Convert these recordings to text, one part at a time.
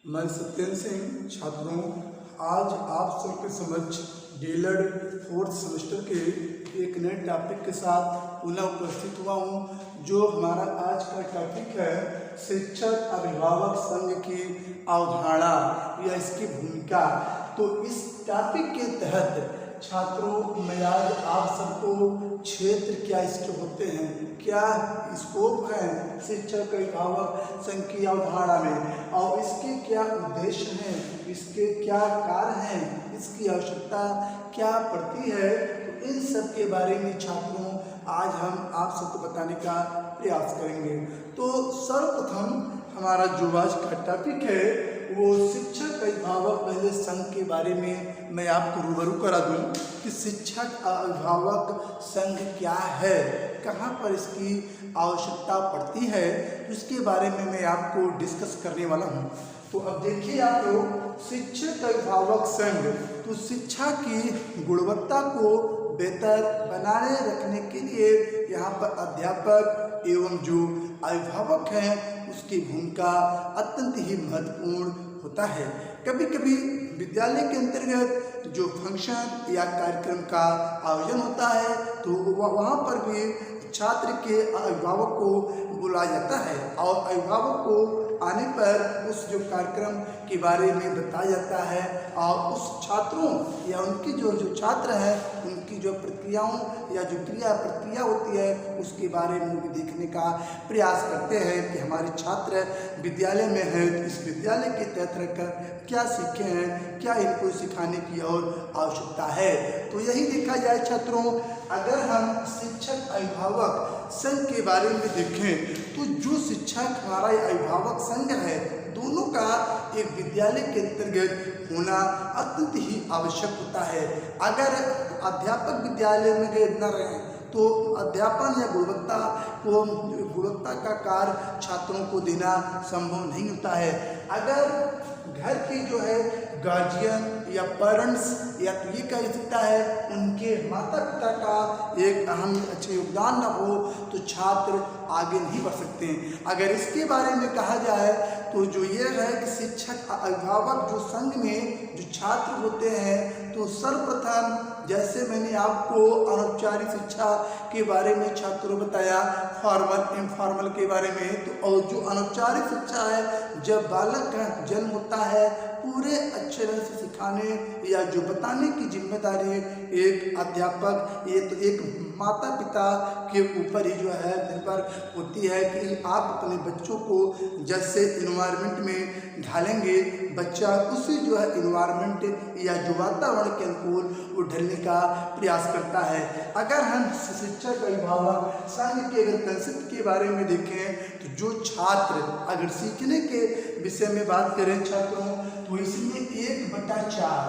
मैं सत्येंद्र सिंह छात्रों आज आप सबके समक्ष डीएलएड फोर्थ सेमेस्टर के एक नए टॉपिक के साथ पुनः उपस्थित हुआ हूँ। जो हमारा आज का टॉपिक है शिक्षक अभिभावक संघ की अवधारणा या इसकी भूमिका। तो इस टॉपिक के तहत छात्रों मैं आज आप सबको क्षेत्र क्या इसके होते हैं, क्या स्कोप है शिक्षक अभिभावक संघ की अवधारणा में और इसके क्या उद्देश्य हैं, इसके क्या कार्य हैं, इसकी आवश्यकता क्या पड़ती है, तो इन सब के बारे में छात्रों आज हम आप सबको बताने का प्रयास करेंगे। तो सर्वप्रथम हमारा जो आज का टॉपिक है वो शिक्षक अभिभावक पहले संघ के बारे में मैं आपको रूबरू करा दूं कि शिक्षक अभिभावक संघ क्या है, कहाँ पर इसकी आवश्यकता पड़ती है, तो इसके बारे में मैं आपको डिस्कस करने वाला हूँ। तो अब देखिए आप लोग, शिक्षक अभिभावक संघ तो शिक्षा की गुणवत्ता को बेहतर बनाए रखने के लिए यहाँ पर अध्यापक एवं जो अभिभावक हैं उसकी भूमिका अत्यंत ही महत्वपूर्ण होता है। कभी कभी विद्यालय के अंतर्गत जो फंक्शन या कार्यक्रम का आयोजन होता है तो वहाँ पर भी छात्र के अभिभावक को बुलाया जाता है और अभिभावक को आने पर उस जो कार्यक्रम के बारे में बताया जाता है और उस छात्रों या उनकी जो छात्र हैं उनकी जो प्रक्रियाओं या जो क्रिया प्रतिक्रिया होती है उसके बारे में भी देखने का प्रयास करते हैं कि हमारे छात्र विद्यालय में हैं तो इस विद्यालय के तहत रहकर क्या सीखे हैं, क्या इनको सिखाने की और आवश्यकता है। तो यही देखा जाए छात्रों, अगर हम शिक्षक अभिभावक संघ के बारे में देखें तो जो शिक्षक हमारा अभिभावक संघ है दोनों का एक विद्यालय के अंतर्गत होना अत्यंत ही आवश्यक होता है। अगर अध्यापक विद्यालय में गए न रहें तो अध्यापन या गुणवत्ता का कार्य छात्रों को देना संभव नहीं होता है। अगर घर के जो है गार्जियन या पेरेंट्स या तो ये कह सकता है उनके माता पिता का एक अहम अच्छे योगदान न हो तो छात्र आगे नहीं बढ़ सकते हैं। अगर इसके बारे में कहा जाए तो जो ये है कि शिक्षक अभिभावक जो संघ में जो छात्र होते हैं तो सर्वप्रथम जैसे मैंने आपको अनौपचारिक शिक्षा के बारे में छात्रों बताया, फॉर्मल इनफॉर्मल के बारे में, तो और जो अनौपचारिक शिक्षा है जब बालक का जन्म होता है पूरे अच्छे ढंग से सिखाने या जो बताने की जिम्मेदारी एक अध्यापक ये तो एक माता पिता के ऊपर ही जो है निर्भर होती है कि आप अपने बच्चों को जैसे इन्वायरमेंट में ढालेंगे बच्चा उसी जो है इन्वायरमेंट या जो वातावरण के अनुकूल वो ढलने का प्रयास करता है। अगर हम शिक्षक अभिभावक संघ के अगर कंसेप्ट के बारे में देखें तो जो छात्र अगर सीखने के विषय में बात करें छात्रों तो इसमें 1/4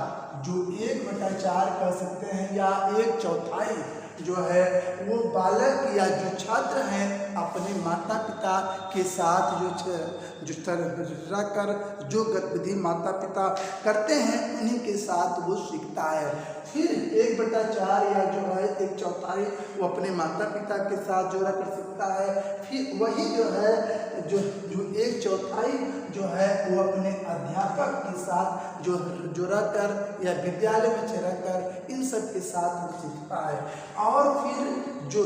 जो 1/4 कह सकते हैं या 1/4 जो है वो बालक या जो छात्र हैं अपने माता पिता के साथ जो गतिविधि माता पिता करते हैं उन्हीं के साथ वो सीखता है। फिर 1/4 या जो है 1/4 वो अपने माता पिता के साथ जोड़ा कर सकता है। फिर वही जो है जो 1/4 जो है वो अपने अध्यापक के साथ जो जोड़ा कर या विद्यालय में चला कर इन सब के साथ वो सीखता है। और फिर जो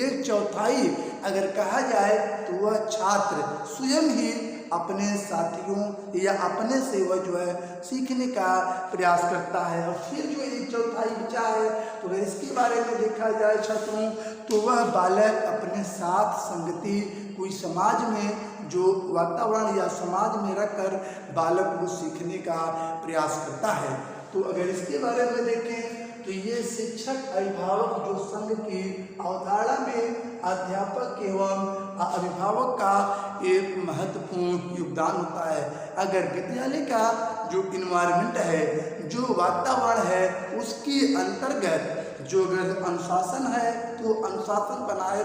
1/4 अगर कहा जाए तो वह छात्र स्वयं ही अपने साथियों या अपने से वह जो है सीखने का प्रयास करता है। और फिर जो 1/4 बचा है तो अगर इसके बारे में देखा जाए छात्रों तो वह बालक अपने साथ संगति कोई समाज में जो वातावरण या समाज में रहकर बालक वो सीखने का प्रयास करता है। तो अगर इसके बारे में देखें तो ये शिक्षक अभिभावक जो संघ की अवधारणा में अध्यापक एवं अभिभावक का एक महत्वपूर्ण योगदान होता है। अगर विद्यालय का जो इन्वायरमेंट है जो वातावरण है उसके अंतर्गत जो अगर अनुशासन है तो अनुशासन बनाए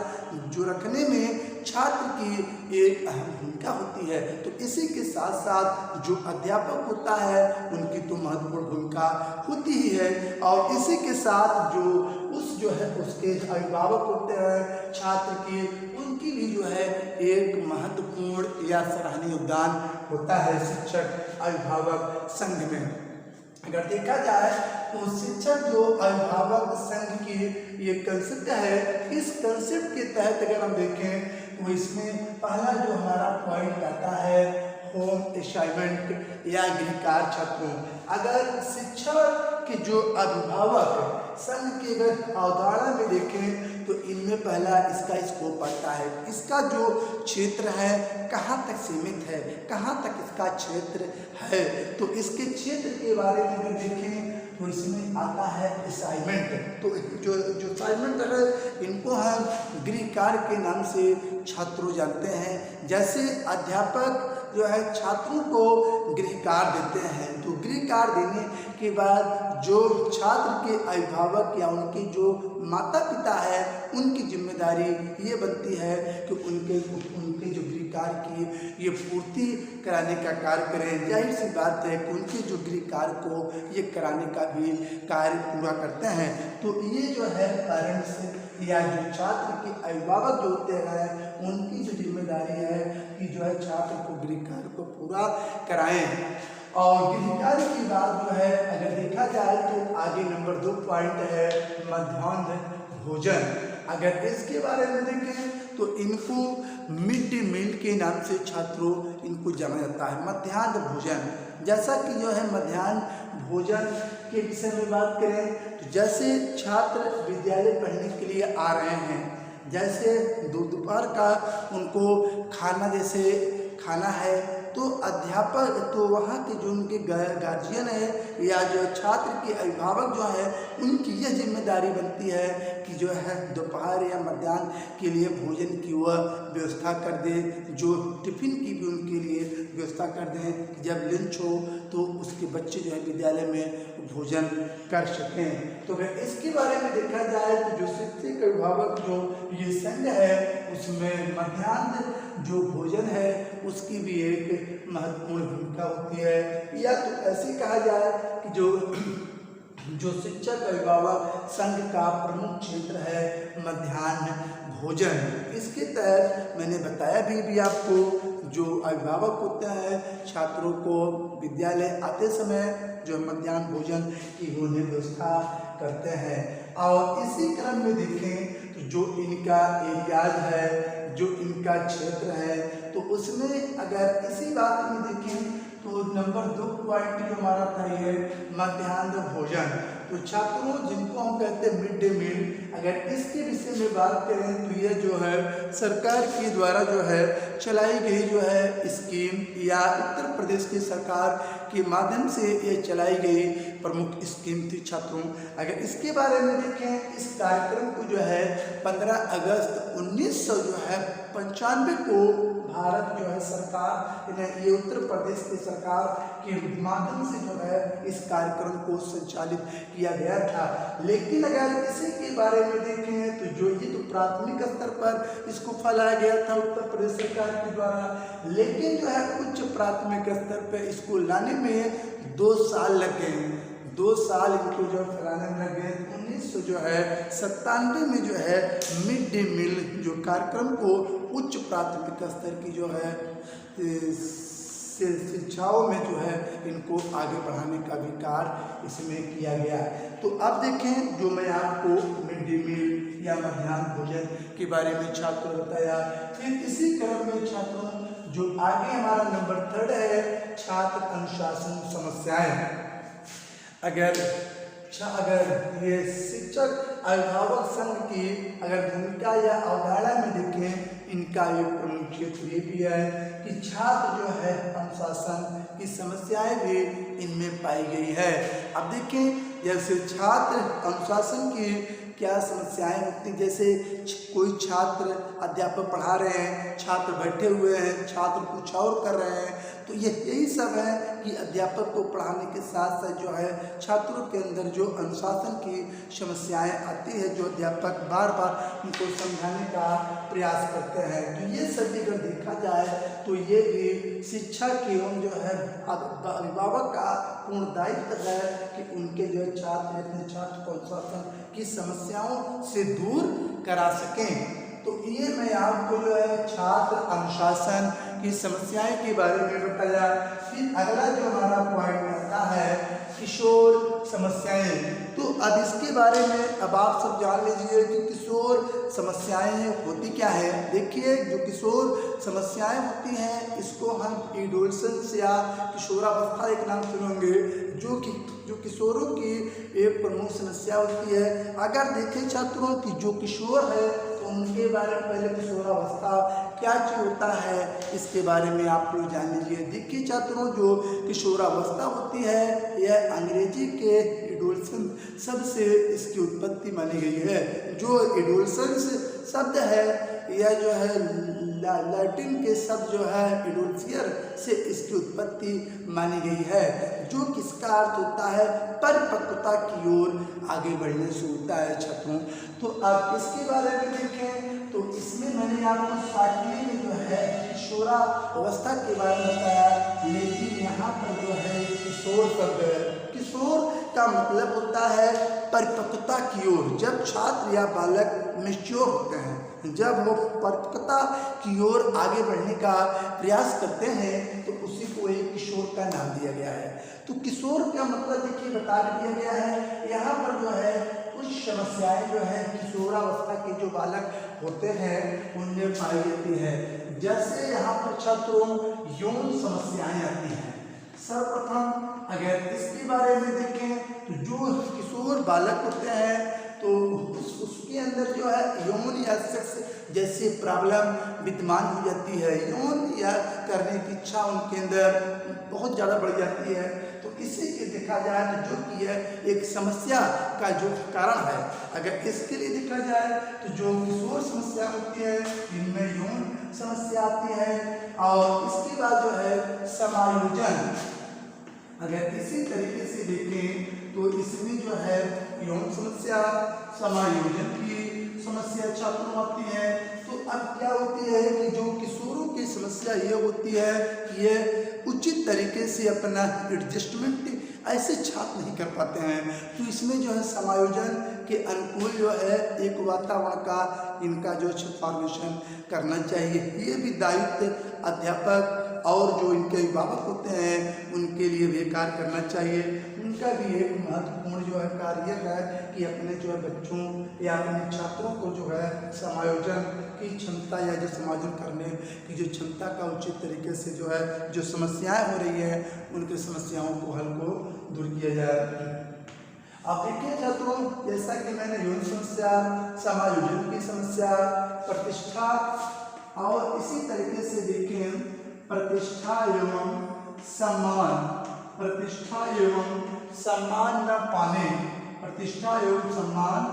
जो रखने में छात्र की एक अहम भूमिका होती है। तो इसी के साथ साथ जो अध्यापक होता है उनकी तो महत्वपूर्ण भूमिका होती ही है और इसी के साथ जो उस जो है उसके अभिभावक होते हैं छात्र की उनकी भी जो है एक महत्वपूर्ण या सराहनीय योगदान होता है शिक्षक अभिभावक संघ में। अगर देखा जाए तो शिक्षक जो अभिभावक संघ की ये कंसेप्ट है, इस कंसेप्ट के तहत अगर हम देखें तो इसमें पहला जो हमारा पॉइंट आता है होम असाइनमेंट या गृह कार्य छात्रों। अगर शिक्षक के जो अभिभावक संघ की अगर अवधारणा में देखें तो इनमें पहला इसका स्कोप पड़ता है, इसका जो क्षेत्र है कहाँ तक सीमित है, कहाँ तक इसका क्षेत्र है। तो इसके क्षेत्र के बारे में अगर देखें तो इसमें आता है असाइनमेंट। तो जो असाइनमेंट है इनको हम गृह कार्य के नाम से छात्रों जानते हैं। जैसे अध्यापक जो है छात्रों को गृह कार्य देते हैं, तो गृह कार्य देने के बाद जो छात्र के अभिभावक या उनके जो माता पिता है उनकी जिम्मेदारी ये बनती है कि उनके जो गृह कार्य की ये पूर्ति कराने का कार्य करें। जाहिर सी बात है कि उनके जो गृह कार्य को ये कराने का भी कार्य पूरा करते हैं। तो ये जो है पेरेंट्स या जो छात्र के अभिभावक जो होते हैं उनकी जो जिम्मेदारी है कि जो है छात्र को गृह कार्य को पूरा कराएं। और गृह कार्य की बात जो है अगर देखा जाए तो आगे नंबर 2 पॉइंट है मध्याह्न भोजन। अगर इसके बारे में देखें तो इनको मिड डे मील के नाम से छात्रों इनको जाना जाता है, मध्याह्न भोजन। जैसा कि जो है मध्याह्न भोजन के विषय में बात करें तो जैसे छात्र विद्यालय पढ़ने के लिए आ रहे हैं, जैसे दोपहर का उनको खाना जैसे खाना है तो अध्यापक तो वहाँ के जो उनके गार्जियन है या जो छात्र के अभिभावक जो है उनकी यह जिम्मेदारी बनती है कि जो है दोपहर या मध्याह्न के लिए भोजन की वह व्यवस्था कर दे, जो टिफ़िन की भी उनके लिए व्यवस्था कर दें। जब लंच हो तो उसके बच्चे जो है विद्यालय में भोजन कर सकें। तो अगर इसके बारे में देखा जाए तो जो शिक्षक अभिभावक जो ये संघ है उसमें मध्याह्न जो भोजन है उसकी भी एक महत्वपूर्ण भूमिका होती है। या तो ऐसे कहा जाए कि जो शिक्षक अभिभावक संघ का प्रमुख क्षेत्र है मध्याह्न भोजन। इसके तहत मैंने बताया भी आपको जो अभिभावक होते हैं छात्रों को विद्यालय आते समय जो मध्याह्न भोजन की उन्हें व्यवस्था करते हैं। और इसी क्रम में देखें तो जो इनका एरियाज है, जो इनका क्षेत्र है, तो उसमें अगर इसी बात में देखें तो नंबर 2 पॉइंट जो हमारा था ये मध्याह्न भोजन। तो छात्रों जिनको हम कहते हैं मिड डे मील, अगर इसके विषय में बात करें तो ये जो है सरकार के द्वारा जो है चलाई गई जो है स्कीम या उत्तर प्रदेश की सरकार के माध्यम से ये चलाई गई प्रमुख स्कीम थी छात्रों। अगर इसके बारे में देखें इस कार्यक्रम को जो है 15 अगस्त 1995 को भारत जो है सरकार ये उत्तर प्रदेश की सरकार के माध्यम से जो है इस कार्यक्रम को संचालित किया गया था। लेकिन अगर इसी के बारे में देखें तो जो ये तो प्राथमिक स्तर पर इसको फैलाया गया था उत्तर प्रदेश सरकार के द्वारा, लेकिन जो है उच्च प्राथमिक स्तर पर इसको लाने में 2 साल लग गए। 2 साल इनको जो फैलाने में लग गए। 1997 में जो है मिड डे मील जो कार्यक्रम को उच्च प्राथमिक स्तर की जो है शिक्षाओं में जो है इनको आगे बढ़ाने का भी कार्य इसमें किया गया। तो अब देखें जो मैं आपको मिड डे मील या मध्याह्न भोजन के बारे में छात्रों बताया, फिर इसी क्रम में छात्रों जो आगे हमारा नंबर 3 है छात्र अनुशासन समस्याएं। अगर ये शिक्षक अभिभावक संघ की अगर भूमिका या अवधारणा में देखें इनका एक प्रमुख क्षेत्र ये भी है कि छात्र जो है अनुशासन की समस्याएं भी इनमें पाई गई है। अब देखें जैसे छात्र अनुशासन की क्या समस्याएं होती, जैसे कोई छात्र अध्यापक पढ़ा रहे हैं, छात्र बैठे हुए हैं, छात्र कुछ और कर रहे हैं, तो यही सब है कि अध्यापक को पढ़ाने के साथ साथ जो है छात्रों के अंदर जो अनुशासन की समस्याएं आती है, जो अध्यापक बार बार उनको समझाने का प्रयास करते हैं। तो ये सभी अगर देखा जाए तो ये भी शिक्षक एवं जो है अभिभावक का पूर्ण दायित्व है कि उनके जो छात्र अपने छात्र को अनुशासन की समस्याओं से दूर करा सकें। तो ये मैं आपको जो है छात्र अनुशासन की समस्याएं के बारे में बताया। फिर अगला जो हमारा पॉइंट आता है किशोर समस्याएं। तो अब इसके बारे में अब आप सब जान लीजिए कि किशोर समस्याएं होती क्या है। देखिए जो किशोर समस्याएं होती हैं इसको हम एडोलसेंस या किशोरावस्था एक नाम सुनेंगे, जो किशोरों की एक प्रमुख समस्या होती है। अगर देखें छात्रों कि जो किशोर है तो उनके बारे में पहले किशोरावस्था क्या चीज होता है इसके बारे में आप लोग जान लीजिए। देखिए छात्रों जो किशोरावस्था होती है यह अंग्रेजी के एडोलसेंस शब्द से इसकी उत्पत्ति मानी गई है। जो एडोलसेंस शब्द है यह जो है लैटिन के शब्द जो है एडोल्सियर से इसकी उत्पत्ति मानी गई है, जो किसका अर्थ होता है परिपक्वता की ओर आगे बढ़ने से होता है छात्रों। तो अब इसके बारे में देखें तो इसमें मैंने आपको शॉर्टली में जो है किशोरावस्था के बारे में बताया, लेकिन यहाँ पर जो है किशोर शब्द है। किशोर का मतलब होता है परिपक्वता की ओर। जब छात्र या बालक मैच्योर होते हैं, जब वो परिपक्वता की ओर आगे बढ़ने का प्रयास करते हैं तो उसी को एक किशोर का नाम दिया गया है। तो किशोर का मतलब देखिए बता दिया गया है। यहाँ पर जो है कुछ समस्याएं जो है किशोरावस्था के जो बालक होते हैं उनमें पाई जाती है। जैसे यहाँ पर छात्रों यौन समस्याएं आती हैं। सर्वप्रथम अगर इसके बारे में देखें तो जो किशोर बालक होते हैं तो उसके अंदर जो है यौन या सेक्स जैसी प्रॉब्लम विद्यमान हो जाती है। यौन या करने की इच्छा उनके अंदर बहुत ज़्यादा बढ़ जाती है। तो इसी के देखा जाए तो जो कि है एक समस्या का जो कारण है। अगर इसके लिए देखा जाए तो जो किशोर समस्या होती है इनमें यौन समस्या आती है। और इसके बाद जो है समायोजन, अगर इसी तरीके से देखें तो इसमें जो है यौन समस्या समायोजन की समस्या छात्रों आती है। तो अब क्या होती है कि जो किशोरों की समस्या ये होती है कि ये उचित तरीके से अपना एडजस्टमेंट ऐसे छात्र नहीं कर पाते हैं। तो इसमें जो है समायोजन के अनुकूल जो है एक वातावरण का इनका जो फॉर्मेशन करना चाहिए। ये भी दायित्व अध्यापक और जो इनके अभिभावक होते हैं उनके लिए भी कार्य करना चाहिए। उनका भी एक महत्वपूर्ण जो है कार्य है कि अपने जो है बच्चों या अपने छात्रों को जो है समायोजन की क्षमता या जो समायोजन करने की जो क्षमता का उचित तरीके से जो है जो समस्याएं हो रही है उनकी समस्याओं को हल को दूर किया जाए। अब देखिए छात्रों जैसा कि मैंने यौन समस्या, समायोजन की समस्या, प्रतिष्ठा और इसी तरीके से देखें प्रतिष्ठा एवं सम्मान, प्रतिष्ठा एवं सम्मान न पाने, प्रतिष्ठा एवं सम्मान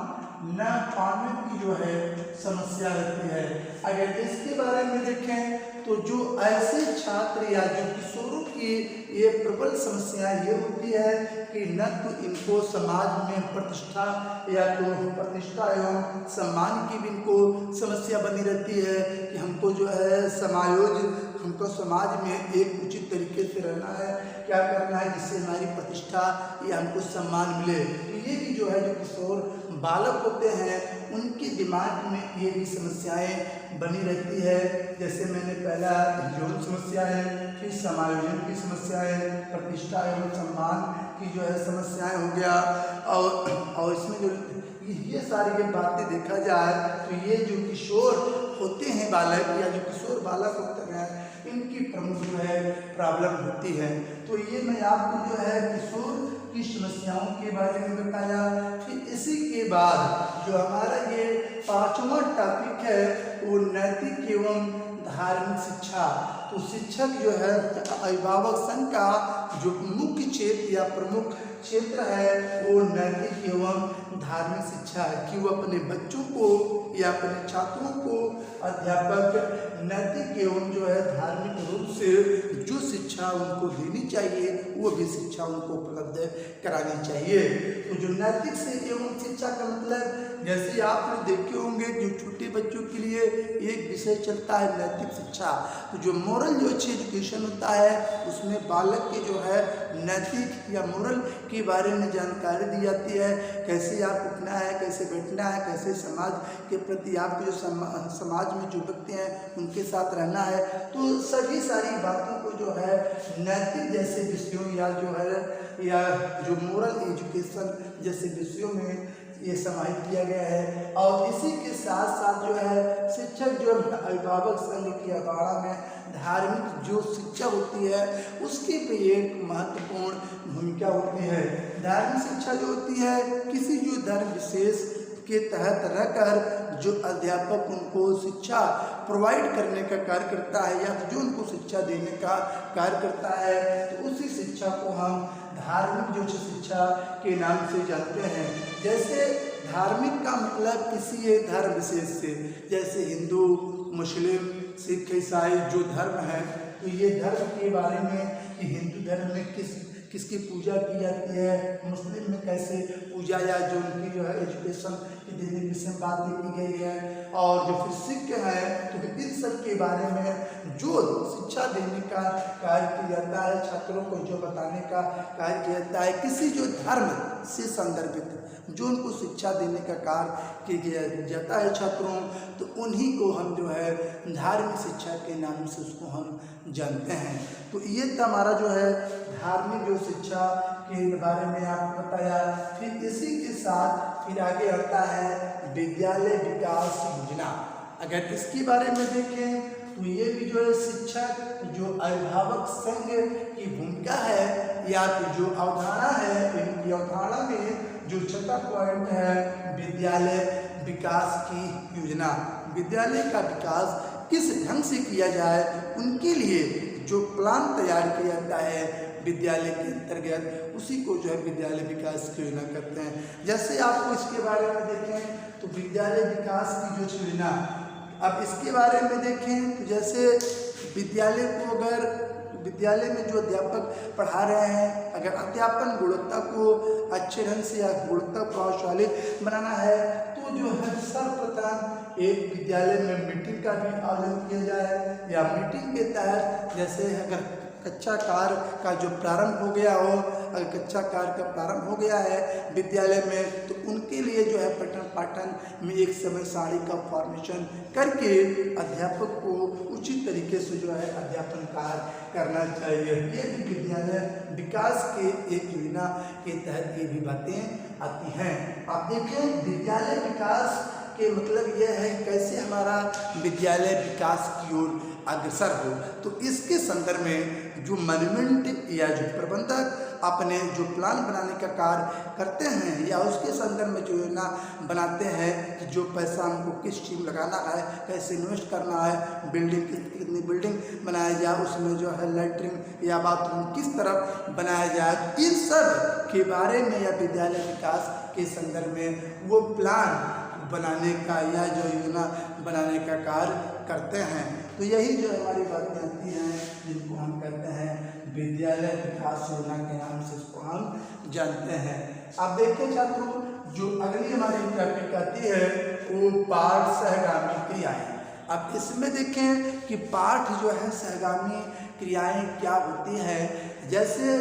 न पाने की जो है समस्या रहती है। अगर इसके बारे में देखें तो जो ऐसे छात्र या जो किशोरों की ये प्रबल समस्या ये होती है कि न तो इनको समाज में प्रतिष्ठा या तो प्रतिष्ठा एवं सम्मान की भी इनको समस्या बनी रहती है कि हमको जो है हमको समाज में एक उचित तरीके से रहना है, क्या करना है जिससे हमारी प्रतिष्ठा या हमको सम्मान मिले। तो ये भी जो है जो किशोर बालक होते हैं उनके दिमाग में ये भी समस्याएं बनी रहती है। जैसे मैंने पहला यौन समस्याएं, फिर समायोजन की समस्याएं, प्रतिष्ठा एवं सम्मान की जो है समस्याएं हो गया। और इसमें जो ये सारी बातें देखा जाए तो ये जो किशोर होते हैं बालक या जो किशोर बालक होते हैं इनकी प्रमुख जो है प्रॉब्लम होती है। तो ये मैं आपको जो है किशोर की समस्याओं के बारे में बताया। फिर इसी के बाद जो हमारा ये 5वां टॉपिक है वो नैतिक एवं धार्मिक शिक्षा। तो शिक्षक जो है अभिभावक संघ का जो मुख्य क्षेत्र या प्रमुख क्षेत्र है वो नैतिक एवं धार्मिक शिक्षा है कि वो अपने बच्चों को या अपने छात्रों को अध्यापक नैतिक एवं जो है धार्मिक रूप से जो शिक्षा उनको देनी चाहिए वो भी शिक्षा उनको उपलब्ध करानी चाहिए। तो जो नैतिक से एवं शिक्षा का मतलब जैसे आप लोग देखे होंगे जो छोटे बच्चों के लिए एक विषय चलता है नैतिक शिक्षा। तो जो मोरल जो अच्छी एजुकेशन होता है उसमें बालक के जो है नैतिक या मोरल के बारे में जानकारी दी जाती है, कैसे आप उठना है, कैसे बैठना है, कैसे समाज के प्रति आपके जो समाज में जो व्यक्ति हैं उनके साथ रहना है। तो सभी सारी बातों को जो है नैतिक जैसे विषयों या जो है या जो मोरल एजुकेशन जैसे विषयों में ये समाहित किया गया है। और इसी के साथ साथ जो है शिक्षक जो अभिभावक संघ की अखाड़ा में धार्मिक जो शिक्षा होती है उसकी भी एक महत्वपूर्ण भूमिका होती है। धार्मिक शिक्षा जो होती है किसी जो धर्म विशेष के तहत रहकर जो अध्यापक उनको शिक्षा प्रोवाइड करने का कार्य करता है या जो उनको शिक्षा देने का कार्य करता है, तो उसी शिक्षा को हम धार्मिक जो शिक्षा के नाम से जानते हैं। जैसे धार्मिक का मतलब किसी एक धर्म विशेष से, जैसे हिंदू, मुस्लिम, सिख, ईसाई जो धर्म है, तो ये धर्म के बारे में कि हिंदू धर्म में किसकी पूजा की जाती है, मुस्लिम में कैसे पूजा या जो उनकी जो है एजुकेशन की देने विषय में बातें की गई है। और जो फिर सिख है तो इन सब के बारे में जो शिक्षा देने का कार्य किया जाता है, छात्रों को जो बताने का कार्य किया जाता है, किसी जो धर्म से संदर्भित जो उनको शिक्षा देने का कार्य किया जाता है छात्रों, तो उन्हीं को हम जो है धार्मिक शिक्षा के नाम से उसको हम जानते हैं। तो ये तो हमारा जो है धार्मिक जो शिक्षा के बारे में आपको बताया। फिर इसी के साथ फिर आगे आता है विद्यालय विकास योजना। अगर इसके बारे में देखें तो ये भी जो है शिक्षक जो अभिभावक संघ की भूमिका है या जो अवधारणा है, इनकी अवधारणा में जो छठा पॉइंट है विद्यालय विकास की योजना। विद्यालय का विकास किस ढंग से किया जाए उनके लिए जो प्लान तैयार किया जाता है विद्यालय के अंतर्गत, उसी को जो है विद्यालय विकास की योजना करते हैं। जैसे आपको इसके बारे में देखें तो विद्यालय विकास की जो योजना, अब इसके बारे में देखें तो जैसे विद्यालय को अगर विद्यालय में जो अध्यापक पढ़ा रहे हैं, अगर अध्यापन गुणवत्ता को अच्छे ढंग से या गुणवत्ता प्रभावशाली बनाना है तो जो है सर्वप्रथम एक विद्यालय में मीटिंग का भी आयोजन किया जाए, या मीटिंग के तहत जैसे अगर कक्षा कार्य का जो प्रारंभ हो गया हो, अगर कक्षा कार्य का प्रारंभ हो गया है विद्यालय में, तो उनके लिए जो है पठन पाठन में एक समय सारणी का फॉर्मेशन करके अध्यापक को उचित तरीके से जो है अध्यापन कार्य करना चाहिए। ये भी विद्यालय विकास के एक योजना के तहत ये भी बातें आती हैं। आप देखें विद्यालय विकास के मतलब यह है कैसे हमारा विद्यालय विकास की ओर अग्रसर हो। तो इसके संदर्भ में जो मैनेजमेंट या जो प्रबंधक अपने जो प्लान बनाने का कार्य करते हैं या उसके संदर्भ में जो योजना बनाते हैं कि जो पैसा हमको किस चीज में लगाना है, कैसे इन्वेस्ट करना है, बिल्डिंग कितनी बिल्डिंग बनाया जाए, उसमें जो है लैट्रिन या बाथरूम किस तरफ बनाया जाए, इन सब के बारे में या विद्यालय विकास के संदर्भ में वो प्लान बनाने का या जो योजना बनाने का कार्य करते हैं। तो यही जो हमारी बातें आती हैं जिनको हम कहते हैं विद्यालय विकास योजना के नाम से इसको हम जानते हैं। आप देखिए छात्रों, जो अगली हमारी टॉपिक आती है वो पाठ सहगामी क्रियाएं। अब इसमें देखें कि पाठ जो है सहगामी क्रियाएं क्या होती हैं। जैसे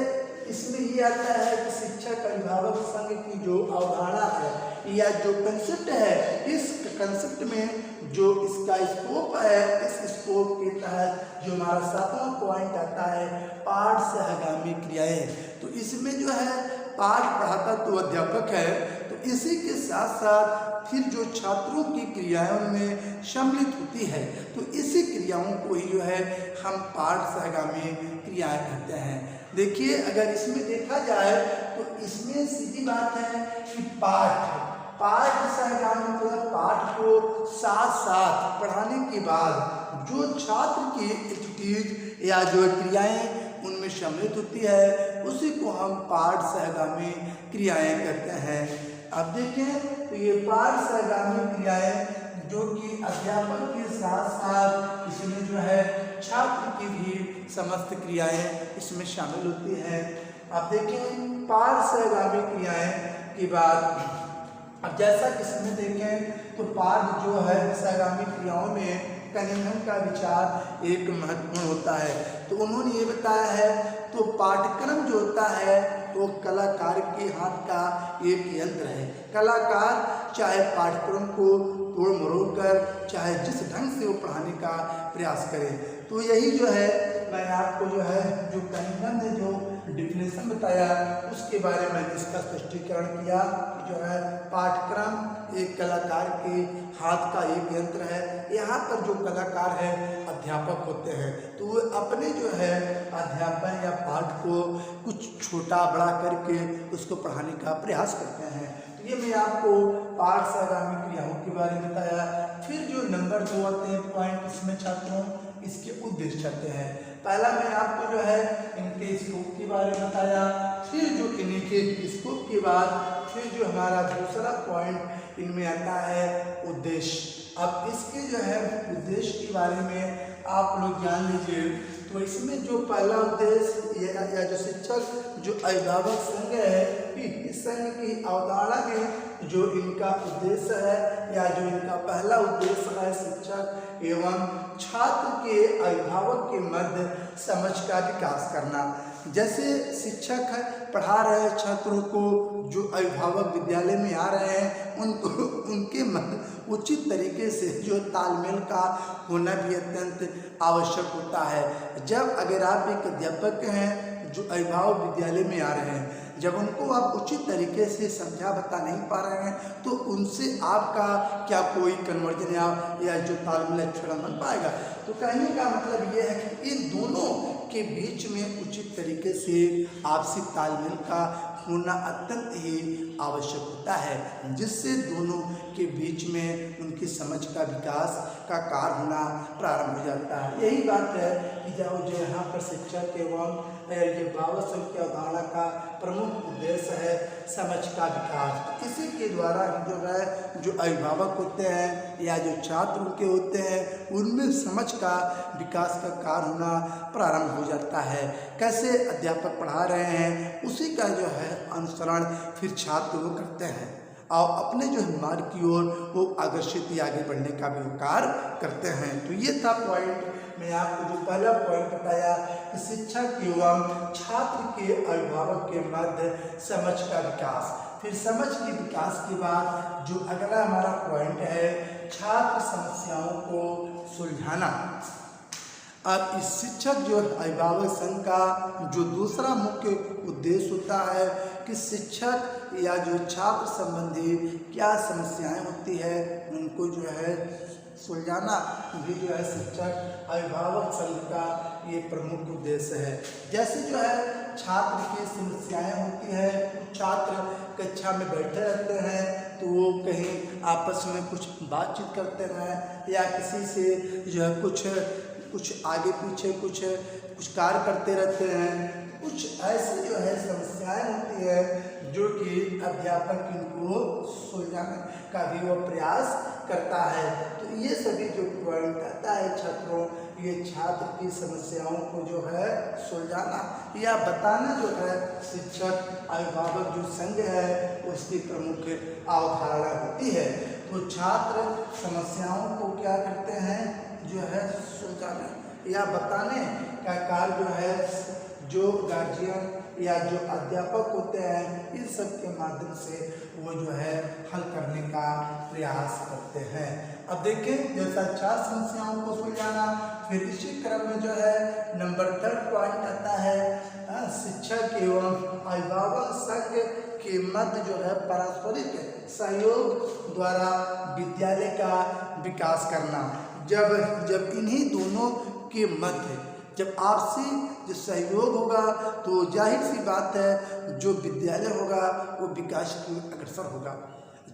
इसमें ये आता है कि शिक्षक अभिभावक संघ की जो अवधारणा है या जो कंसेप्ट है, इस कंसेप्ट में जो इसका स्कोप है, इस स्कोप के तहत जो हमारा 7वां पॉइंट आता है पाठ सहगामी क्रियाएं। तो इसमें जो है पाठ पढ़ाता तो अध्यापक है, तो इसी के साथ साथ फिर जो छात्रों की क्रियाओं में सम्मिलित होती है, तो इसी क्रियाओं को ही जो है हम पाठ सहगामी क्रियाएं कहते हैं। देखिए अगर इसमें देखा जाए तो इसमें सीधी बात है कि पाठ सहगामी मतलब पाठ को साथ साथ पढ़ाने के बाद जो छात्र की एक्टिविटीज या जो क्रियाएं उनमें सम्मिलित होती है उसी को हम पाठ सहगामी क्रियाएं कहते हैं। अब देखें तो ये पाठ सहगामी क्रियाएं जो कि अध्यापक के साथ साथ इसमें जो है छात्र की भी समस्त क्रियाएं इसमें शामिल होती हैं। अब देखें पाठ सहगामी क्रियाएं के बाद अब जैसा कि इसमें देखें तो पाठ जो है सहगामी क्रियाओं में कनिंघम का विचार एक महत्वपूर्ण होता है। तो उन्होंने ये बताया है, तो पाठ्यक्रम जो होता है वो कलाकार के हाथ का एक यंत्र है। कलाकार चाहे पाठ्यक्रम को तोड़ मरोड़ कर, चाहे जिस ढंग से वो पढ़ाने का प्रयास करे। तो यही जो है मैं आपको जो है जो कनिंघम ने जो डिफिनेशन बताया उसके बारे में इसका स्पष्टीकरण किया कि जो है पाठ्यक्रम एक कलाकार के हाथ का एक यंत्र है। यहाँ पर जो कलाकार है अध्यापक होते हैं, तो वो अपने जो है अध्यापन या पाठ को कुछ छोटा बड़ा करके उसको पढ़ाने का प्रयास करते हैं। तो ये मैं आपको पाठ से आगामी क्रियाओं के बारे में बताया। फिर जो नंबर 2 आते हैं पॉइंट, इसमें छात्रों इसके उद्देश्य आते हैं। पहला मैं आपको जो है इनके स्कोप के बारे में बताया, फिर जो इनके स्कोप के बाद फिर जो हमारा दूसरा पॉइंट इनमें आता है उद्देश्य। अब इसके जो है उद्देश्य के बारे में आप लोग जान लीजिए। तो इसमें जो पहला उद्देश्य या जो शिक्षक जो अभिभावक संघ है, इस संघ की अवधारणा में जो इनका उद्देश्य है या जो इनका पहला उद्देश्य है शिक्षक एवं छात्र के अभिभावक के मध्य समझ का विकास करना। जैसे शिक्षक पढ़ा रहे छात्रों को, जो अभिभावक विद्यालय में आ रहे हैं उनको उनके मध्य उचित तरीके से जो तालमेल का होना भी अत्यंत आवश्यक होता है। जब अगर आप एक अध्यापक हैं जो अभिभावक विद्यालय में आ रहे हैं, जब उनको आप उचित तरीके से समझा बता नहीं पा रहे हैं तो उनसे आपका क्या कोई कन्वर्जन या जो तालमेल अच्छा बन पाएगा। तो कहने का मतलब ये है कि इन दोनों के बीच में उचित तरीके से आपसी तालमेल का होना अत्यंत ही आवश्यक होता है, जिससे दोनों के बीच में उनकी समझ का विकास का कार्य होना प्रारंभ हो जाता है। यही बात है कि जो यहाँ पर शिक्षक एवं ये अभिभावक संघ की अवधारणा का प्रमुख उद्देश्य है समझ का विकास। तो इसी के द्वारा जो है जो अभिभावक होते हैं या जो छात्र उनके होते हैं उनमें समझ का विकास का कार्य होना प्रारंभ हो जाता है। कैसे अध्यापक पढ़ा रहे हैं उसी का जो है अनुसरण फिर छात्र वो करते हैं और अपने जो है मार्ग की ओर वो आकर्षित या आगे बढ़ने का भी कार्य करते हैं। तो ये था पॉइंट, मैं आपको जो पहला पॉइंट बताया कि शिक्षक एवं छात्र के अभिभावक के मध्य समझ का विकास। फिर समझ के विकास के बाद जो अगला हमारा पॉइंट है छात्र समस्याओं को सुलझाना। अब इस शिक्षक जो अभिभावक संघ का जो दूसरा मुख्य उद्देश्य होता है कि शिक्षक या जो छात्र संबंधी क्या समस्याएं होती है उनको जो है सुलझाना भी जो है शिक्षक अभिभावक संघ का ये प्रमुख उद्देश्य है। जैसे जो है छात्र की समस्याएं होती है, छात्र कक्षा में बैठे रहते हैं तो वो कहीं आपस में कुछ बातचीत करते रहें या किसी से जो है कुछ आगे पीछे कुछ कार्य करते रहते हैं। कुछ ऐसी जो है समस्याएं होती है जो कि अध्यापक इनको सुलझाने का भी वो प्रयास करता है। तो ये सभी जो पॉइंट आता है छात्रों, ये छात्र की समस्याओं को जो है सुलझाना या बताना जो है शिक्षक अभिभावक जो संघ है उसकी प्रमुख अवधारणा होती है। तो छात्र समस्याओं को क्या करते हैं जो है सुलझाने या बताने का कार्य जो है जो गार्जियन या जो अध्यापक होते हैं इन सब के माध्यम से वो जो है हल करने का प्रयास करते हैं। अब देखें जैसा छात्र समस्याओं को सुलझाना, फिर इसी क्रम में जो है नंबर 3 पॉइंट आता है शिक्षक एवं अभिभावक संघ के मध्य जो है पारस्परिक सहयोग द्वारा विद्यालय का विकास करना। जब इन्हीं दोनों के मध्य जब आपसी जो सहयोग होगा तो जाहिर सी बात है जो विद्यालय होगा वो विकास की ओर अग्रसर होगा।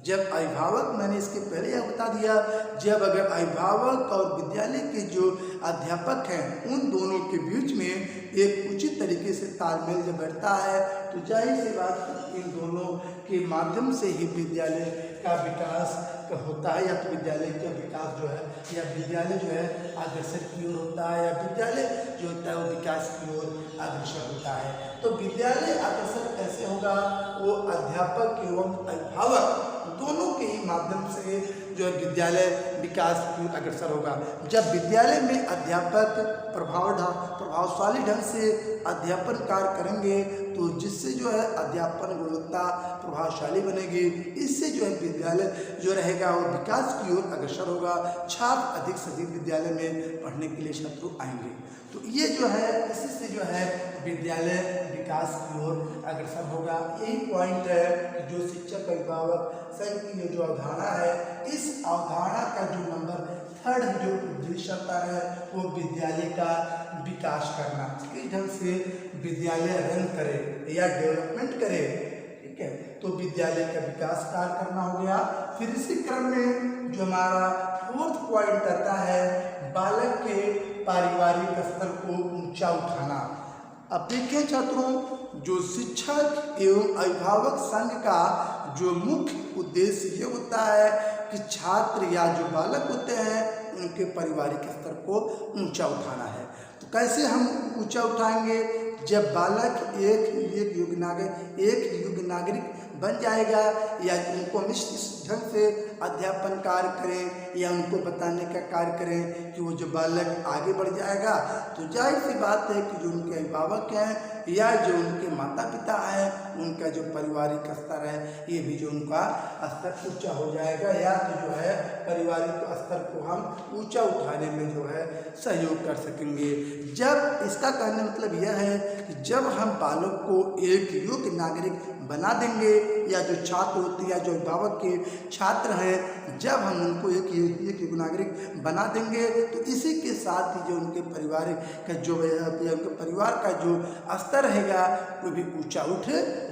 जब अभिभावक, मैंने इसके पहले यह बता दिया, जब अगर अभिभावक और विद्यालय के जो अध्यापक हैं उन दोनों के बीच में एक उचित तरीके से तालमेल जब बैठता है तो जाहिर सी बात इन दोनों के माध्यम से ही विद्यालय का विकास होता है, या तो विद्यालय का विकास जो है या विद्यालय जो है अग्रसर की ओर होता है या विद्यालय जो होता है वो विकास की ओर अग्रसर होता है। तो विद्यालय अग्रसर कैसे होगा, वो अध्यापक एवं अभिभावक दोनों के ही माध्यम से जो है विद्यालय विकास की ओर अग्रसर होगा। जब विद्यालय में अध्यापक प्रभावशाली ढंग से अध्यापन कार्य करेंगे तो जिससे जो है अध्यापन गुणवत्ता प्रभावशाली बनेगी, इससे जो है विद्यालय जो रहेगा वो विकास की ओर अग्रसर होगा। छात्र अधिक से अधिक विद्यालय में पढ़ने के लिए छात्र आएंगे। तो ये जो है इसी से जो है विद्यालय विकास की ओर अग्रसर होगा। यही पॉइंट है कि जो शिक्षक अभिभावक संघ की ये जो अवधारणा है, इस अवधारणा का जो नंबर 3 जो उद्देश्य आता है वो विद्यालय का विकास करना, किस ढंग से विद्यालय रन करे या डेवलपमेंट करे, ठीक है। तो विद्यालय का विकास कार्य करना हो गया। फिर इसी क्रम में जो हमारा 4th पॉइंट आता है बालक के पारिवारिक स्तर को ऊंचा उठाना। अब देखें छात्रों, जो शिक्षक एवं अभिभावक संघ का जो मुख्य उद्देश्य ये होता है कि छात्र या जो बालक होते हैं उनके पारिवारिक स्तर को ऊंचा उठाना है। तो कैसे हम ऊंचा उठाएंगे? जब बालक एक योग्य नागरिक बन जाएगा या उनको हम इस ढंग से अध्यापन कार्य करें या उनको बताने का कार्य करें कि वो जो बालक आगे बढ़ जाएगा, तो जाहिर सी बात है कि जो उनके अभिभावक हैं या जो उनके माता पिता हैं उनका जो पारिवारिक स्तर है ये भी जो उनका स्तर ऊंचा हो जाएगा, या तो जो है पारिवारिक स्तर को हम ऊंचा उठाने में जो है सहयोग कर सकेंगे। जब इसका कहने मतलब यह है कि जब हम बालक को एक योग्य नागरिक बना देंगे या जो छात्र होते हैं या जो अभिभावक के छात्र हैं, जब हम उनको एक योग्य नागरिक बना देंगे तो इसी के साथ ही जो उनके पारिवारिक का जो उनके परिवार का जो स्तर रहेगा वो भी ऊंचा उठ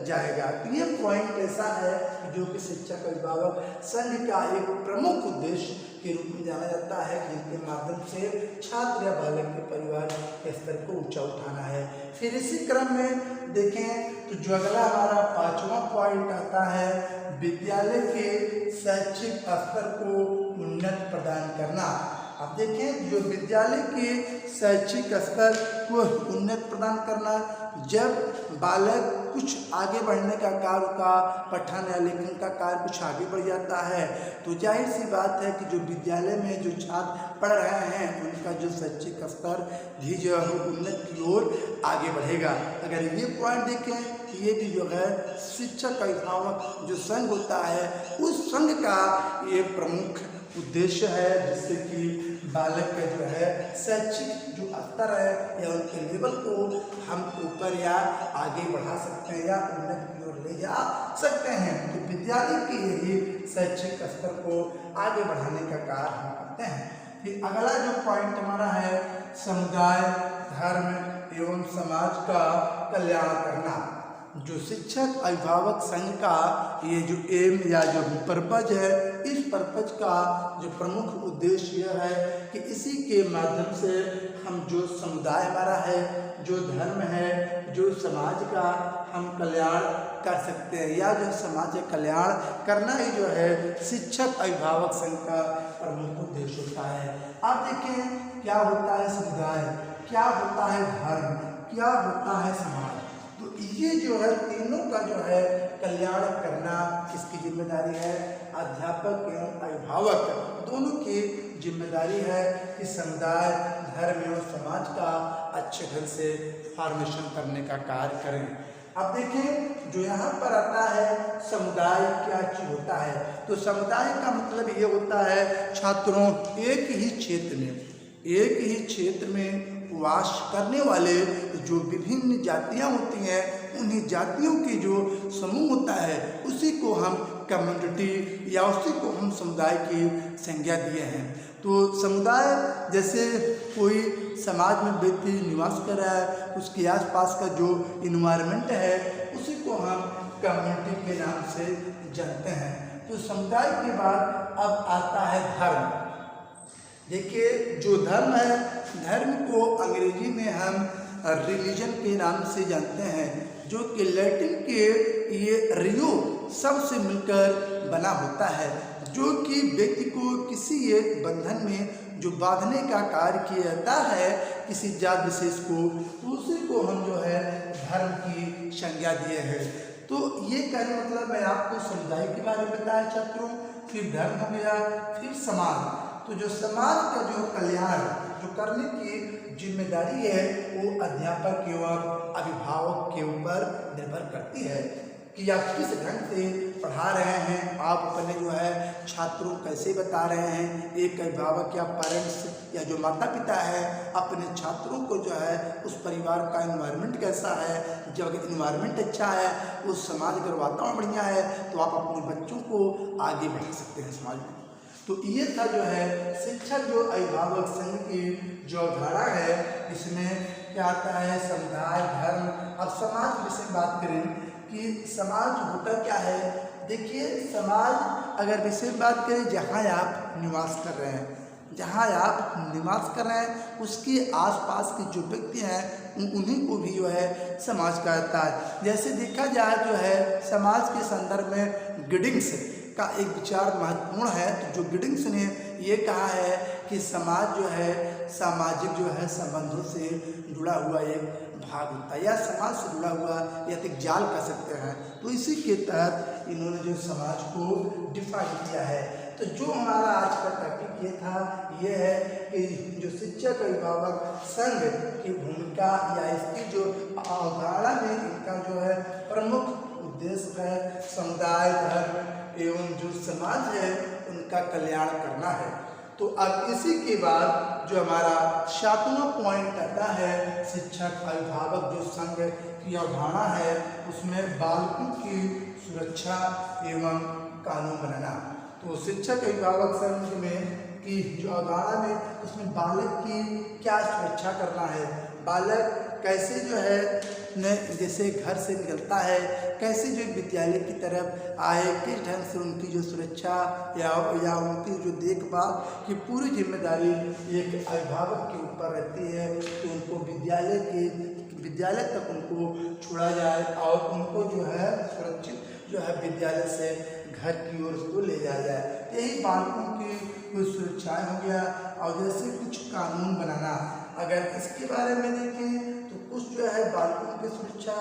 जाएगा। तो ये पॉइंट ऐसा है जो कि शिक्षक अभिभावक संघ का एक प्रमुख उद्देश्य के रूप में जाना जाता है, जिनके माध्यम से छात्र या बालक के परिवार के स्तर को ऊंचा उठाना है। फिर इसी क्रम में देखें तो जो अगला हमारा 5वां पॉइंट आता है विद्यालय के शैक्षिक स्तर को उन्नत प्रदान करना। अब देखें जो विद्यालय के शैक्षिक स्तर को उन्नत प्रदान करना, जब बालक कुछ आगे बढ़ने का कार्य का पठन या लेखन का कार्य कुछ आगे बढ़ जाता है तो जाहिर सी बात है कि जो विद्यालय में जो छात्र पढ़ रहे हैं उनका जो शैक्षिक स्तर भी जो है उन्नत की ओर आगे बढ़ेगा। अगर ये पॉइंट देखें, ये भी जो है शिक्षक अभिभावक जो संघ होता है उस संघ का ये प्रमुख उद्देश्य है, जिससे कि बालक का जो है शैक्षिक जो स्तर है या उनके लेवल को हम ऊपर या आगे बढ़ा सकते हैं या उन्नत की ओर ले जा सकते हैं। तो विद्यालय के यही शैक्षिक स्तर को आगे बढ़ाने का कार्य हम करते हैं। फिर अगला जो पॉइंट हमारा है समुदाय, धर्म एवं समाज का कल्याण करना। जो शिक्षक अभिभावक संघ का ये जो एम या जो पर्पज है, इस पर्पज का जो प्रमुख उद्देश्य यह है कि इसी के माध्यम से हम जो समुदाय हमारा है, जो धर्म है, जो समाज का हम कल्याण कर सकते हैं, या जो समाज का कल्याण करना ही जो है शिक्षक अभिभावक संघ का प्रमुख उद्देश्य होता है। आप देखें क्या होता है समुदाय, क्या होता है धर्म, क्या होता है समाज। तो ये जो है तीनों का जो है कल्याण करना किसकी जिम्मेदारी है? अध्यापक एवं अभिभावक दोनों की जिम्मेदारी है कि समुदाय, धर्म एवं समाज का अच्छे ढंग से फॉर्मेशन करने का कार्य करें। अब देखें जो यहाँ पर आता है समुदाय क्या चीज होता है, तो समुदाय का मतलब ये होता है छात्रों एक ही क्षेत्र में वास करने वाले जो विभिन्न जातियां होती हैं, उन्हीं जातियों की जो समूह होता है उसी को हम कम्युनिटी या उसी को हम समुदाय की संज्ञा दिए हैं। तो समुदाय जैसे कोई समाज में व्यक्ति निवास कर रहा है, उसके आसपास का जो इन्वायरमेंट है उसी को हम कम्युनिटी के नाम से जानते हैं। तो समुदाय के बाद अब आता है धर्म। देखिए जो धर्म है, धर्म को अंग्रेजी में हम रिलीजन के नाम से जानते हैं, जो कि लैटिन के ये रियो शब्द से मिलकर बना होता है, जो कि व्यक्ति को किसी एक बंधन में जो बांधने का कार्य किया जाता है किसी जात विशेष को, तो उसी को हम जो है धर्म की संज्ञा दिए हैं। तो ये कहने मतलब मैं आपको समुदाय के बारे में बताया छात्रों। फिर धर्म हो गया, फिर समाज। तो जो समाज का जो कल्याण जो करने की जिम्मेदारी है वो अध्यापक एवं अभिभावक के ऊपर निर्भर करती है कि आप किस ढंग से पढ़ा रहे हैं, आप अपने जो है छात्रों कैसे बता रहे हैं। एक अभिभावक या पेरेंट्स या जो माता पिता है अपने छात्रों को जो है उस परिवार का इन्वायरमेंट कैसा है, जब अगर इन्वायरमेंट अच्छा है, उस समाज अगर वातावरण बढ़िया है तो आप अपने बच्चों को आगे बढ़ा सकते हैं समाज में। तो ये था जो है शिक्षक जो अभिभावक संघ की जो अवधारणा है, इसमें क्या आता है समुदाय, धर्म। अब समाज विषय में बात करें कि समाज होता क्या है। देखिए समाज अगर विषय में बात करें, जहाँ आप निवास कर रहे हैं, जहाँ आप निवास कर रहे हैं उसके आसपास के जो व्यक्ति हैं उन्हीं को भी जो है समाज कहता है। जैसे देखा जाए जो है समाज के संदर्भ में गिडिंग्स का एक विचार महत्वपूर्ण है। तो जो गिडिंग्स ने ये कहा है कि समाज जो है सामाजिक जो है संबंधों से जुड़ा हुआ एक भाग होता है या समाज से जुड़ा हुआ या एक जाल कह सकते हैं। तो इसी के तहत इन्होंने जो समाज को डिफाइन किया है। तो जो हमारा आज का टॉपिक ये था, ये है कि जो शिक्षक अभिभावक संघ की भूमिका या इसकी जो अवधारणा में इनका जो है प्रमुख उद्देश्य है समुदाय, धर्म एवं जो समाज है उनका कल्याण करना है। तो अब इसी के बाद जो हमारा 7वां पॉइंट आता है शिक्षक अभिभावक जो संघ की अवधारणा है, उसमें बालकों की सुरक्षा एवं कानून बनाना। तो शिक्षक अभिभावक संघ में की जो अवधारणा में उसमें बालक की क्या सुरक्षा करना है, बालक कैसे जो है जैसे घर से निकलता है, कैसे जो विद्यालय की तरफ आए, किस ढंग से उनकी जो सुरक्षा या उनकी जो देखभाल की पूरी जिम्मेदारी एक अभिभावक के ऊपर रहती है कि उनको विद्यालय तक उनको छोड़ा जाए और उनको जो है सुरक्षित जो है विद्यालय से घर की ओर उसको ले जाया जाए। यही बालकों की कुछ सुरक्षाएँ हो गया। और जैसे कुछ कानून बनाना, अगर इसके बारे में देखें तो कुछ जो है बालकों की सुरक्षा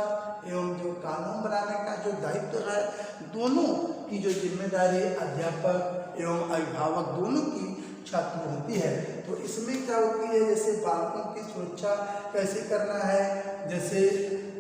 एवं जो कानून बनाने का जो दायित्व है, दोनों की जो जिम्मेदारी अध्यापक एवं अभिभावक दोनों की छात्र होती है। तो इसमें क्या होती है, जैसे बालकों की सुरक्षा कैसे करना है, जैसे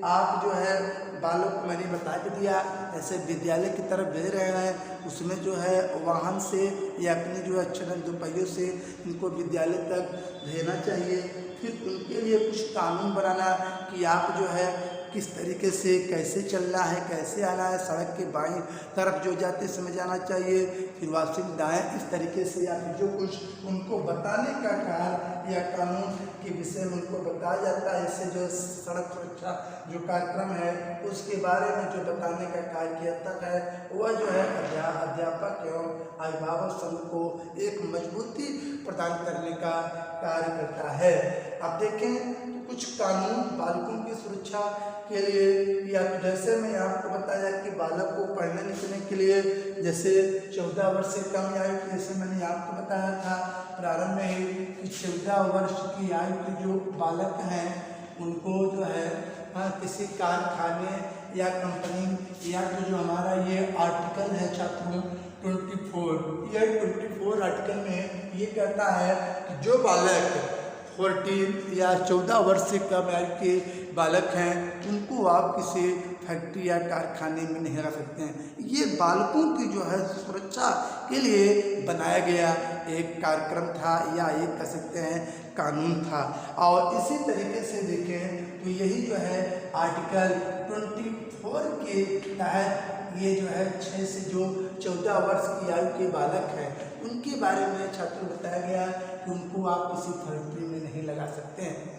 आप जो है बालक को मैंने बता के दिया, ऐसे विद्यालय की तरफ भेज रहे हैं, उसमें जो है वाहन से या अपने जो अच्छे दोपहियों से इनको विद्यालय तक भेजना चाहिए। फिर उनके लिए कुछ कानून बनाना कि आप जो है किस तरीके से कैसे चलना है, कैसे आना है, सड़क के बाईं तरफ जो जाते समय जाना चाहिए, फिर वापसी दाएं, इस तरीके से या फिर जो कुछ उनको बताने का कार्य या कानून के विषय में उनको बताया जाता है। इससे जो सड़क सुरक्षा जो कार्यक्रम है उसके बारे में जो बताने का कार्य किया जाता है, वह जो है अध्यापक एवं अभिभावक संघ को एक मजबूती प्रदान करने का कार्य करता है। अब देखें तो कुछ कानून बालकों की सुरक्षा के लिए, या जैसे मैं आपको बताया कि बालक को पढ़ने लिखने के लिए जैसे 14 वर्ष से कम आयु की, जैसे मैंने आपको बताया था प्रारंभ में ही कि 14 वर्ष की आयु के जो बालक हैं उनको जो है किसी कारखाने या कंपनी या तो जो हमारा ये आर्टिकल है छात्रों 24 आर्टिकल में ये कहता है कि जो बालक 14 या 14 वर्ष से कम आयु के बालक हैं उनको आप किसी फैक्ट्री या कारखाने में नहीं रख सकते हैं। ये बालकों की जो है सुरक्षा के लिए बनाया गया एक कार्यक्रम था या एक कह सकते हैं कानून था। और इसी तरीके से देखें तो यही जो है आर्टिकल 24 के तहत ये जो है 6 से जो 14 वर्ष की आयु के बालक हैं उनके बारे में छात्रों को बताया गया कि उनको आप किसी फैक्ट्री में नहीं लगा सकते हैं।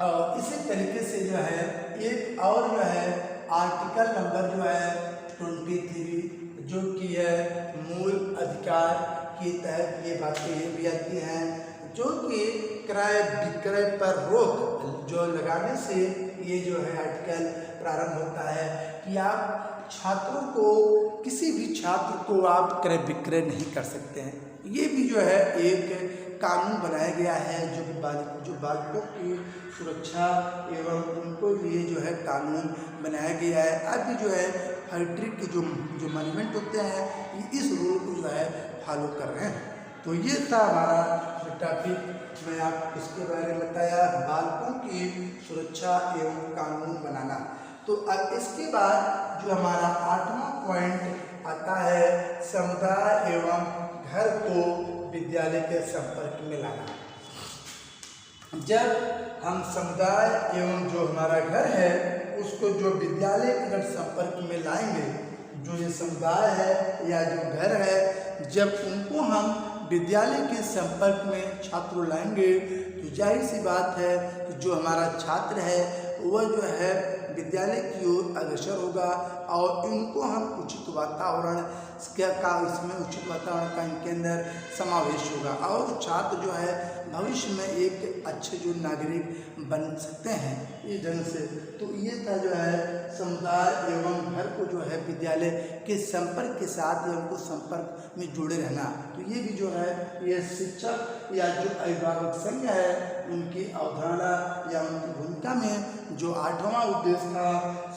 और इसी तरीके से जो है एक और जो है आर्टिकल नंबर जो है 23 जो कि है मूल अधिकार के तहत ये बातें ये भी आती हैं, जो कि क्रय विक्रय पर रोक जो लगाने से ये जो है आर्टिकल प्रारंभ होता है कि आप छात्रों को किसी भी छात्र को आप क्रय विक्रय नहीं कर सकते हैं। ये भी जो है एक कानून बनाया गया है जो बालकों की सुरक्षा एवं उनको लिए जो है कानून बनाया गया है। अभी जो है फैक्ट्री के जो मैनेजमेंट होते हैं ये इस रूल को जो है फॉलो कर रहे हैं। तो ये था हमारा टॉपिक, मैं आपको इसके बारे में बताया, बालकों की सुरक्षा एवं कानून बनाना। तो अब इसके बाद जो हमारा 8वां पॉइंट आता है, समुदाय एवं घर को विद्यालय के संपर्क में लाना। जब हम समुदाय एवं जो हमारा घर है उसको जो विद्यालय के संपर्क में लाएंगे, जो ये समुदाय है या जो घर है, जब उनको हम विद्यालय के संपर्क में छात्र लाएंगे तो जाहिर सी बात है कि जो हमारा छात्र है वह जो है विद्यालय की ओर अग्रसर होगा और इनको हम उचित वातावरण का इसमें उचित वातावरण का इनके अंदर समावेश होगा और छात्र जो है भविष्य में एक अच्छे जो नागरिक बन सकते हैं इस ढंग से। तो ये था जो है समुदाय एवं घर को जो है विद्यालय के संपर्क के साथ या उनको संपर्क में जुड़े रहना। तो ये भी जो है ये शिक्षक या जो अभिभावक संघ है उनकी अवधारणा या उनकी भूमिका में जो 8वां उद्देश्य था,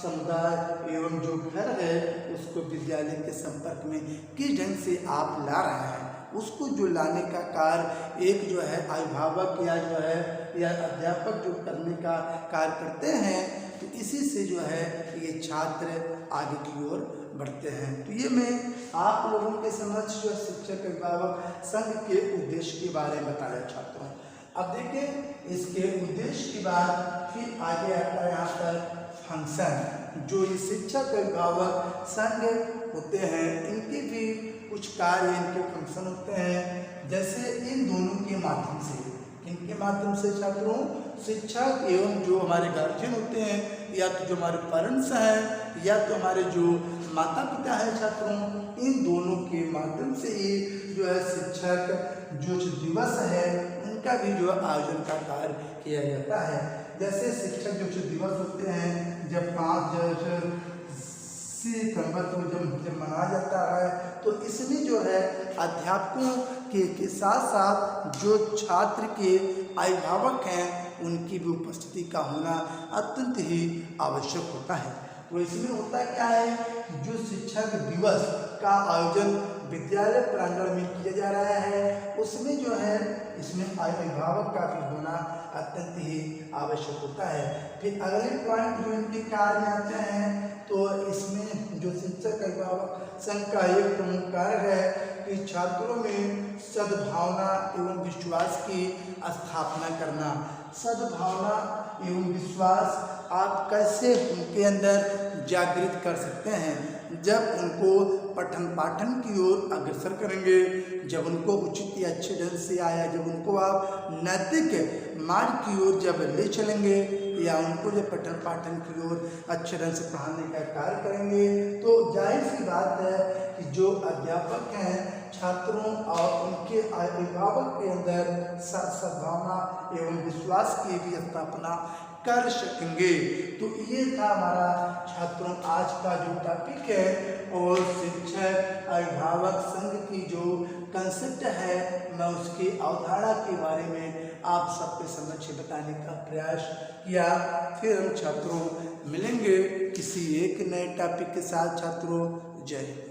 समुदाय एवं जो घर है उसको विद्यालय के संपर्क में किस ढंग से आप ला रहे हैं, उसको जो लाने का कार्य एक जो है अभिभावक या जो है या अध्यापक जो करने का कार्य करते हैं, तो इसी से जो है ये छात्र आगे की ओर बढ़ते हैं। तो ये मैं आप लोगों के समक्ष जो शिक्षक अभिभावक संघ के उद्देश्य के बारे में बताया छात्रों। अब देखें इसके उद्देश्य के बाद फिर आगे आता है यहाँ पर फंक्शन। जो ये शिक्षक अभिभावक संघ होते हैं इनके भी कुछ कार्य, इनके फंक्शन होते हैं। जैसे इन दोनों के माध्यम से, इनके माध्यम से छात्रों शिक्षक एवं जो हमारे गार्जियन होते हैं या तो जो हमारे पेरेंट्स हैं या तो हमारे जो माता पिता हैं छात्रों, इन दोनों के माध्यम से ही जो है शिक्षक जो दिवस है उनका भी जो आयोजन का कार्य किया जाता है। जैसे शिक्षक जो दिवस होते हैं जब 5 सितंबर को जब मनाया जाता है तो इसमें जो है अध्यापकों के साथ साथ जो छात्र के अभिभावक हैं उनकी भी उपस्थिति का होना अत्यंत ही आवश्यक होता है। तो इसमें होता क्या है, जो शिक्षक दिवस का आयोजन विद्यालय प्रांगण में किया जा रहा है उसमें जो है इसमें अभिभावक का भी होना अत्यंत ही आवश्यक होता है। फिर अगले पॉइंट जो इनके कार्य में आते हैं तो इसमें जो शिक्षक अभिभावक संघ का एक प्रमुख कार्य है कि छात्रों में सद्भावना एवं विश्वास की स्थापना करना। सद्भावना एवं विश्वास आप कैसे उनके अंदर जागृत कर सकते हैं, जब उनको पठन पाठन की ओर अग्रसर करेंगे, जब उनको उचित या अच्छे ढंग से आया, जब उनको आप नैतिक मार्ग की ओर जब ले चलेंगे या उनको जब पठन पाठन की ओर अच्छे ढंग से पढ़ाने का कार्य करेंगे तो जाहिर सी बात है कि जो अध्यापक हैं छात्रों और उनके अभिभावक के अंदर सद्भावना एवं विश्वास की भी स्थापना कर सकेंगे। तो ये था हमारा छात्रों आज का जो टॉपिक है और शिक्षक अभिभावक संघ की जो कंसेप्ट है मैं उसकी अवधारणा के बारे में आप सबके समक्ष बताने का प्रयास किया। फिर हम छात्रों मिलेंगे किसी एक नए टॉपिक के साथ। छात्रों जय हिंद।